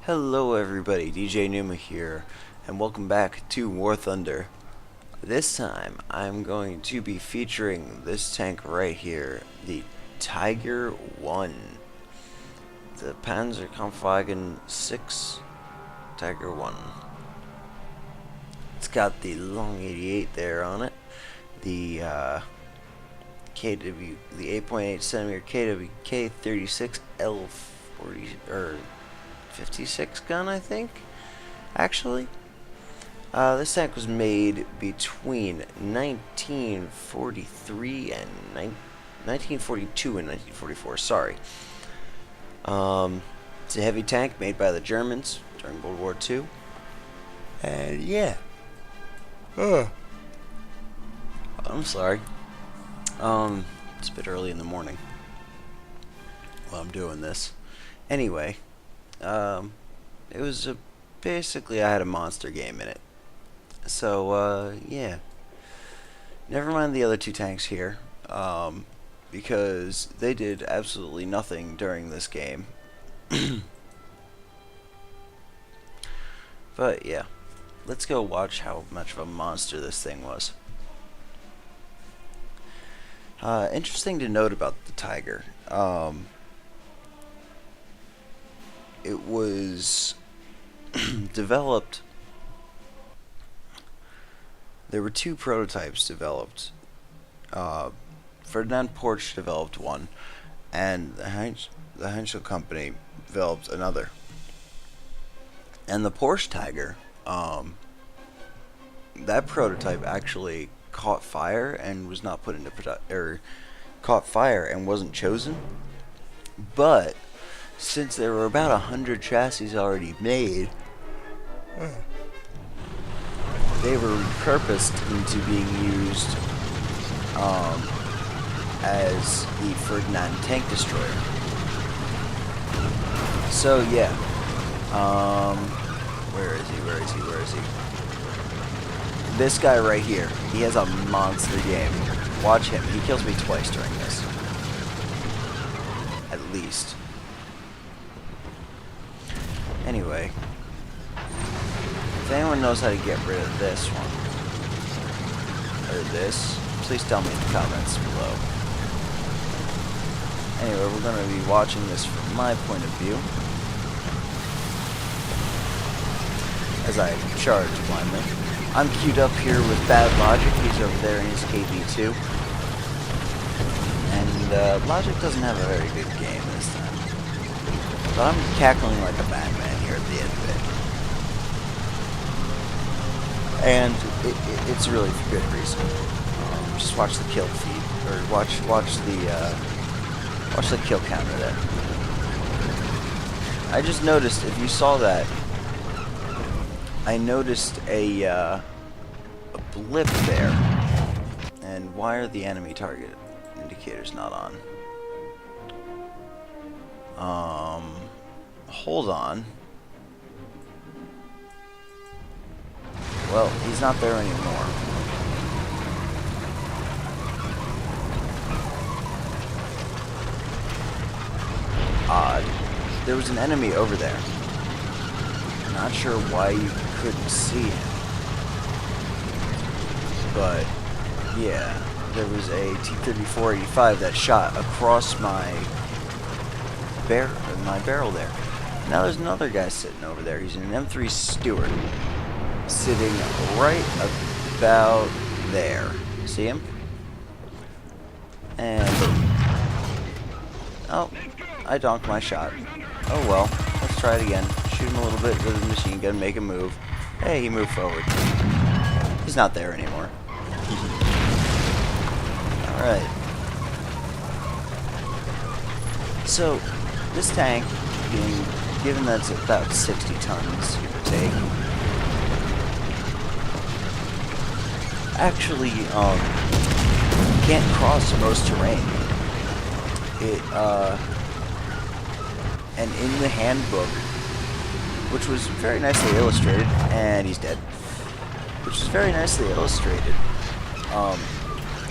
Hello everybody, DJNUMA here, and welcome back to War Thunder. This time, I'm going to be featuring this tank right here, the Tiger 1. The Panzerkampfwagen 6 Tiger 1. It's got the long 88 there on it, the KW, the 8.8 centimeter KWK 36 L40 or 56 gun, I think. Actually, this tank was made between 1943 and 1942 and 1944. Sorry. It's a heavy tank made by the Germans during World War II. And yeah. I'm sorry. It's a bit early in the morning while I'm doing this. Anyway, it was basically I had a monster game in it. So, yeah. Never mind the other two tanks here, because they did absolutely nothing during this game. But, yeah. Let's go watch how much of a monster this thing was. Interesting to note about the Tiger. It was developed. There were two prototypes developed. Ferdinand Porsche developed one, and the Heinz company developed another. And the Porsche Tiger, that prototype actually caught fire and was not put into caught fire and wasn't chosen. But since there were about 100 chassis already made, they were repurposed into being used as the Ferdinand tank destroyer. So yeah, where is he? Where is he? Where is he? This guy right here, he has a monster game. Watch him. He kills me twice during this, at least. Anyway, if anyone knows how to get rid of this one, or this, please tell me in the comments below. Anyway, we're going to be watching this from my point of view, as I charge blindly. I'm queued up here with Bad Logic. He's over there in his KB2. And Logic doesn't have a very good game this time. But I'm cackling like a madman here at the end of it. And it's really for good reason. Just watch the kill feed, or watch the kill counter there. I just noticed, if you saw that, I noticed a blip there. And why are the enemy target indicators not on? Hold on. Well, he's not there anymore. Odd. There was an enemy over there. Not sure why you couldn't see him. But, yeah. There was a T-34-85 that shot across my barrel there. Now there's another guy sitting over there. He's in an M3 Stewart, sitting right about there. See him? And oh, I donked my shot. Oh well, let's try it again. Shoot him a little bit with a machine gun, make him move. Hey, he moved forward. He's not there anymore. Alright. So, this tank, given that it's about 60 tons, give or take, actually can't cross most terrain. And in the handbook, which was very nicely illustrated, and he's dead, which was very nicely illustrated,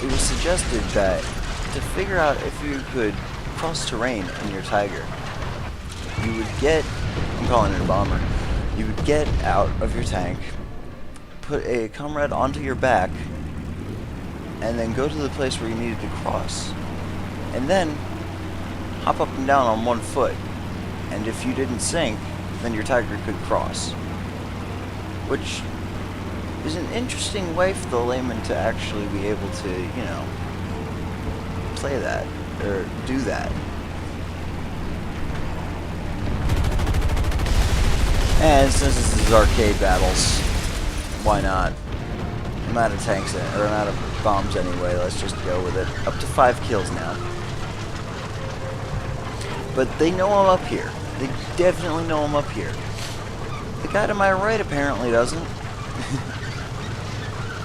it was suggested that to figure out if you could cross terrain in your Tiger, you would get I'm calling it a bomber. You would get out of your tank, put a comrade onto your back, and then go to the place where you needed to cross. And then hop up and down on one foot. And if you didn't sink, then your Tiger could cross. Which is an interesting way for the layman to actually be able to, you know, play that, or do that. And since this is arcade battles, why not? I'm out of tanks, or I'm out of bombs anyway, let's just go with it. Up to 5 kills now. But they know I'm up here. They definitely know I'm up here. The guy to my right apparently doesn't.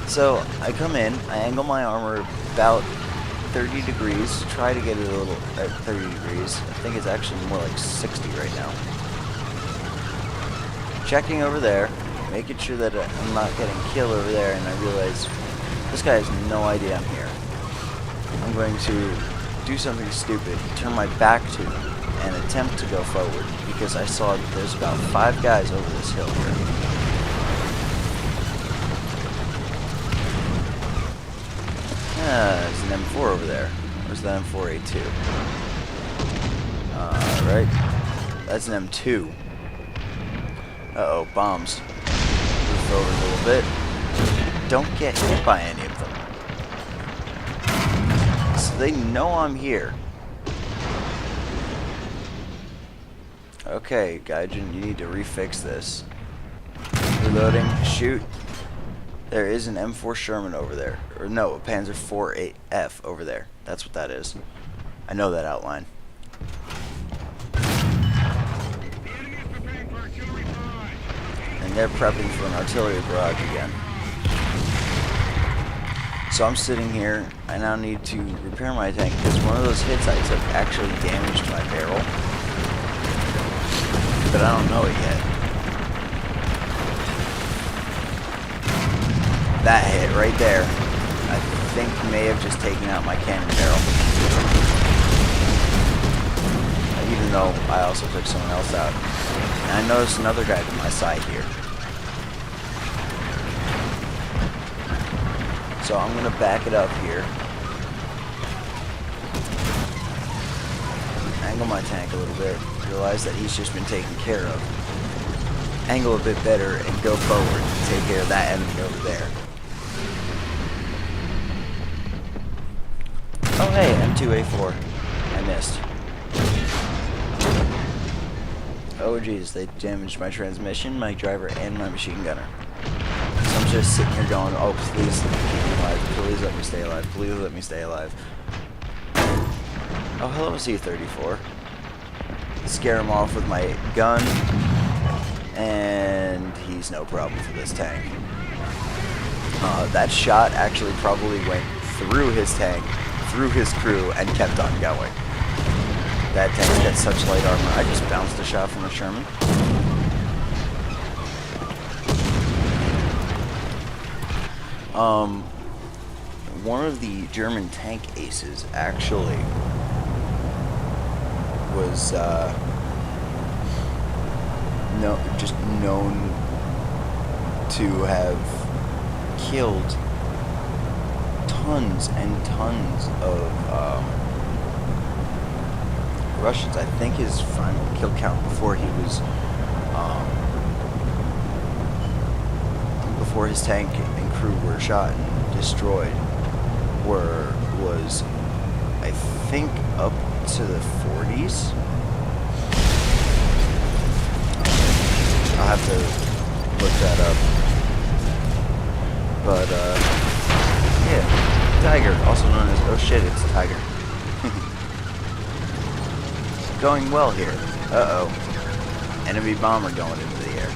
So, I come in, I angle my armor about 30 degrees, try to get it a little at 30 degrees. I think it's actually more like 60 right now. Checking over there, making sure that I'm not getting killed over there, and I realize this guy has no idea I'm here. I'm going to do something stupid, turn my back to him, and attempt to go forward, because I saw that there's about 5 guys over this hill here. There's an M4 over there. Where's the M4A2? Right. That's an M2. Uh-oh, bombs. Move forward a little bit. Don't get hit by any of them. So they know I'm here. Okay, Gaijin, you need to refix this. Reloading, shoot. There is an M4 Sherman over there. Or no, a Panzer IV 8F over there. That's what that is. I know that outline. And they're prepping for an artillery barrage again. So I'm sitting here, I now need to repair my tank because one of those hits I took actually damaged my barrel. But I don't know it yet. That hit right there, I think may have just taken out my cannon barrel. Even though I also took someone else out. And I noticed another guy to my side here. So I'm going to back it up here. Angle my tank a little bit. Realize that he's just been taken care of. Angle a bit better and go forward and take care of that enemy over there. Oh hey, M2A4. I missed. Oh geez, they damaged my transmission, my driver, and my machine gunner. So I'm just sitting here going, oh please let me keep me alive, please let me stay alive, please let me stay alive. Oh hello C-34. Scare him off with my gun, and he's no problem for this tank. That shot actually probably went through his tank, through his crew, and kept on going. That tank's got such light armor. I just bounced a shot from a Sherman. One of the German tank aces actually was just known to have killed tons and tons of Russians. I think his final kill count before he was before his tank and crew were shot and destroyed was I think up to the 40s. I'll have to look that up. But yeah, Tiger, also known as, oh shit, it's a Tiger. Going well here. Uh-oh. Enemy bomber going into the air.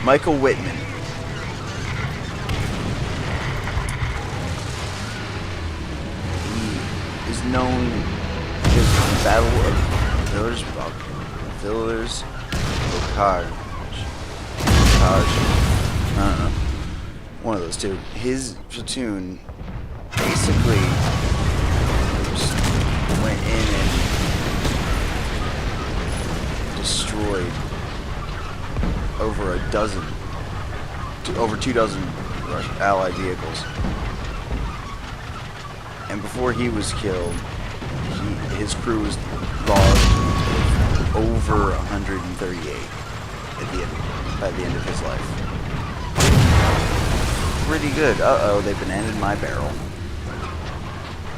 Michael Whitman. He is known because of the Battle of Villers Bocage. I don't know. One of those two. His platoon basically just went in and destroyed over over 2 dozen Allied vehicles. And before he was killed, his crew was logged over 138 by the end of his life. Pretty good. Uh-oh, they bananaed my barrel.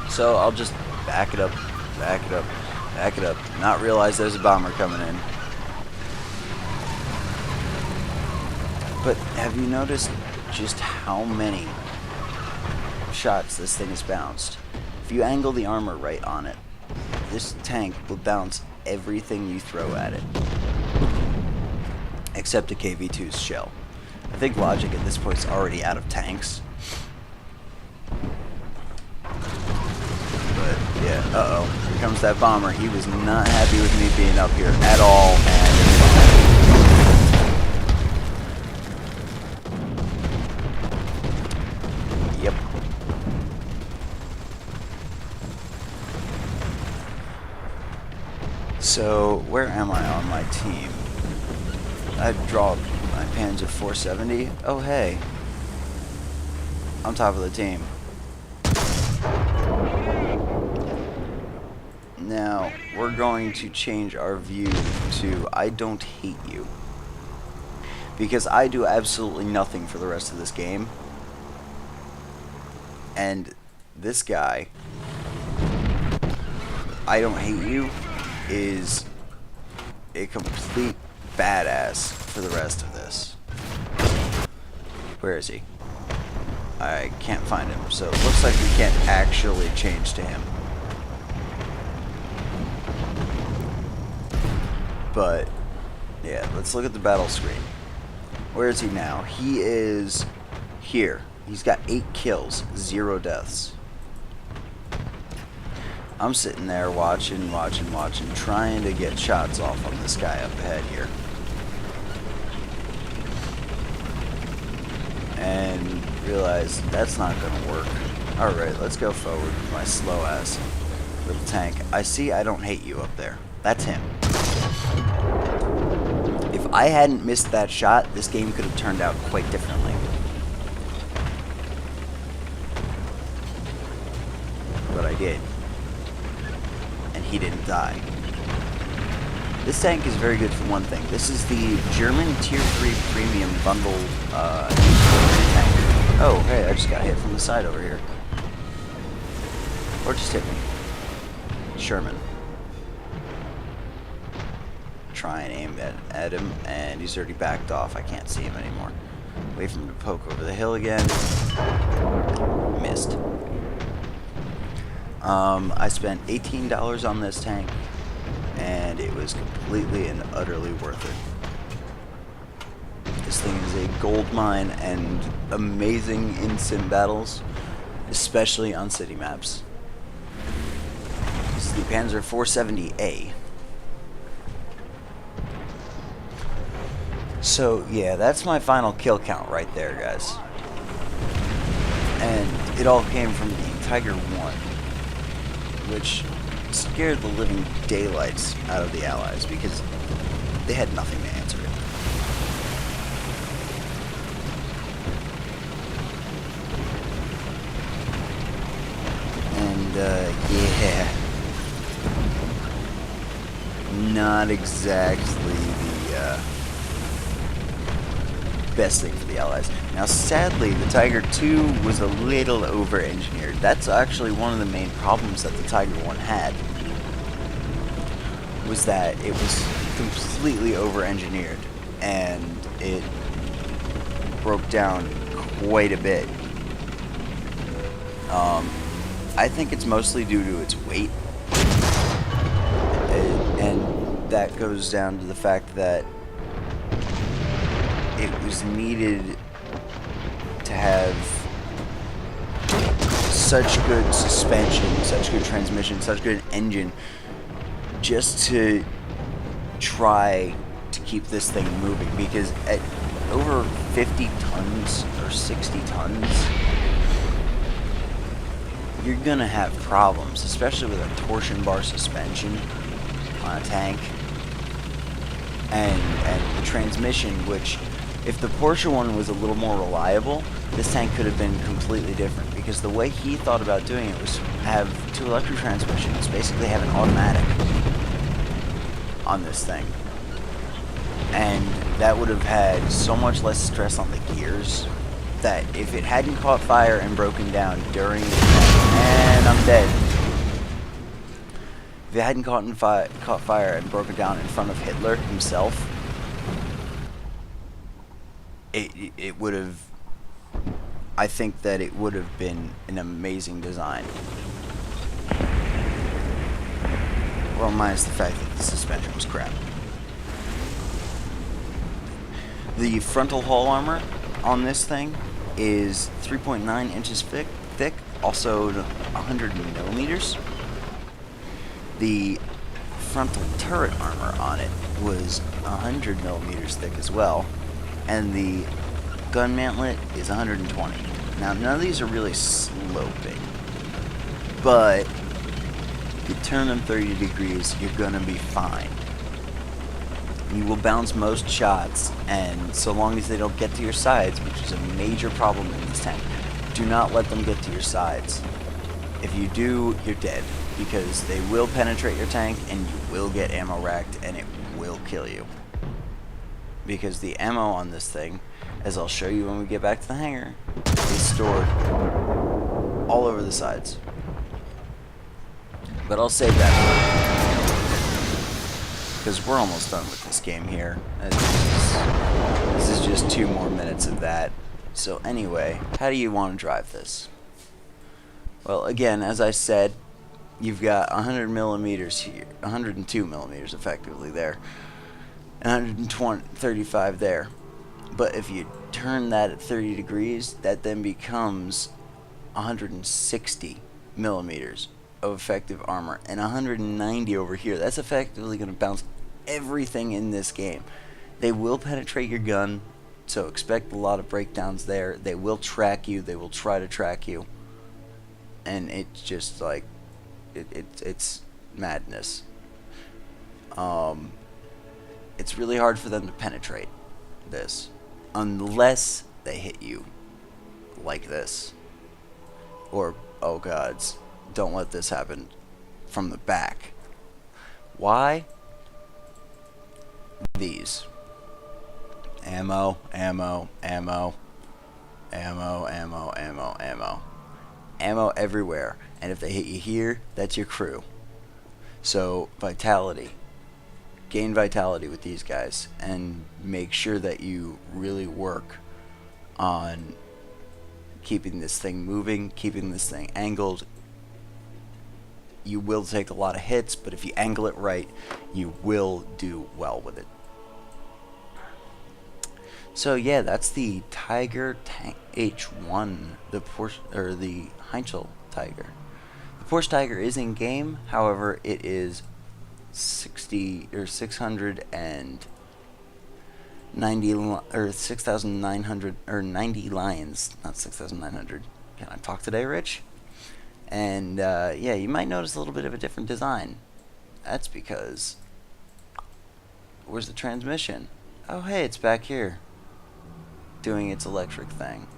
So I'll just back it up, back it up, back it up. Not realize there's a bomber coming in. But have you noticed just how many shots this thing has bounced? If you angle the armor right on it, this tank will bounce everything you throw at it. Except a KV-2's shell. I think Logic at this point is already out of tanks. But yeah, uh-oh. Here comes that bomber. He was not happy with me being up here at all. And yep. So, where am I on my team? I draw my Panzer 470. Oh, hey. I'm top of the team. Now, we're going to change our view to I don't hate you. Because I do absolutely nothing for the rest of this game. And this guy, I don't hate you, is a complete badass for the rest of this. Where is he? I can't find him, so it looks like we can't actually change to him. But, yeah, let's look at the battle screen. Where is he now? He is here. He's got 8 kills, 0 deaths. I'm sitting there watching, trying to get shots off on this guy up ahead here. And realize that's not going to work. Alright, let's go forward with my slow ass little tank. I see I don't hate you up there. That's him. If I hadn't missed that shot, this game could have turned out quite differently. But I did. And he didn't die. This tank is very good for one thing. This is the German Tier 3 Premium Bundle tank. Oh, hey, I just got hit from the side over here. Or just hit me. Sherman. Try and aim at him, and he's already backed off. I can't see him anymore. Wait for him to poke over the hill again. Missed. I spent $18 on this tank, and it was completely and utterly worth it. This thing is a gold mine and amazing in sim battles, especially on city maps. This is the Panzer 470A. So, yeah, that's my final kill count right there, guys. And it all came from the Tiger 1, which scared the living daylights out of the Allies because they had nothing to answer it. And, yeah. Not exactly the, best thing for the Allies. Now, sadly, the Tiger 2 was a little over-engineered. That's actually one of the main problems that the Tiger 1 had, was that it was completely over-engineered, and it broke down quite a bit. I think it's mostly due to its weight, and that goes down to the fact that it was needed to have such good suspension, such good transmission, such good engine, just to try to keep this thing moving, because at over 50 tons or 60 tons, you're gonna have problems, especially with a torsion bar suspension on a tank. and the transmission, which if the Porsche one was a little more reliable, this tank could have been completely different, because the way he thought about doing it was have 2 electric transmissions, basically have an automatic on this thing. And that would have had so much less stress on the gears that if it hadn't caught fire and broken down during the and I'm dead. If it hadn't caught fire and broken down in front of Hitler himself, it would have, I think that it would have been an amazing design. Well, minus the fact that the suspension was crap. The frontal hull armor on this thing is 3.9 inches thick, also 100 millimeters. The frontal turret armor on it was 100 millimeters thick as well, and the gun mantlet is 120. Now, none of these are really sloping, but you turn them 30 degrees, you're gonna be fine. You will bounce most shots, and so long as they don't get to your sides, which is a major problem in this tank, do not let them get to your sides. If you do, you're dead, because they will penetrate your tank, and you will get ammo racked, and it will kill you. Because the ammo on this thing, as I'll show you when we get back to the hangar, is stored all over the sides. But I'll save that because we're almost done with this game here. This is just 2 more minutes of that. So anyway, how do you want to drive this? Well, again, as I said, you've got 100 millimeters here, 102 millimeters effectively there, and 135 there. But if you turn that at 30 degrees, that then becomes 160 millimeters of effective armor, and 190 over here. That's effectively going to bounce everything in this game. They will penetrate your gun, so expect a lot of breakdowns there. They will track you. They will try to track you, and it's just like it's madness. It's really hard for them to penetrate this unless they hit you like this, or oh gods, don't let this happen from the back. Why? These. Ammo, ammo, ammo, ammo, ammo, ammo, ammo. Ammo everywhere. And if they hit you here, that's your crew. So, vitality. Gain vitality with these guys. And make sure that you really work on keeping this thing moving, keeping this thing angled. You will take a lot of hits, but if you angle it right, you will do well with it. So yeah, that's the Tiger Tank H1, the Porsche, or the Heinkel Tiger. The Porsche Tiger is in game, however, it is 6,990 or 6,900 or 90 lions, not 6,900. Can I talk today, Rich? And yeah, you might notice a little bit of a different design. That's because, where's the transmission? Oh hey, it's back here, doing its electric thing,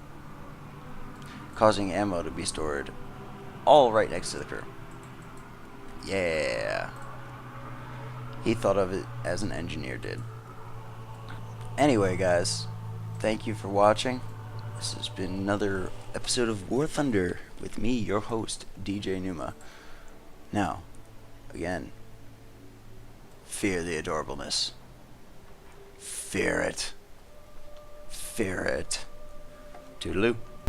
causing ammo to be stored all right next to the crew. Yeah, he thought of it as an engineer did. Anyway guys, thank you for watching. This has been another episode of War Thunder with me, your host, DJNUMA. Now, again, fear the adorableness. Fear it. Fear it. Toodaloo.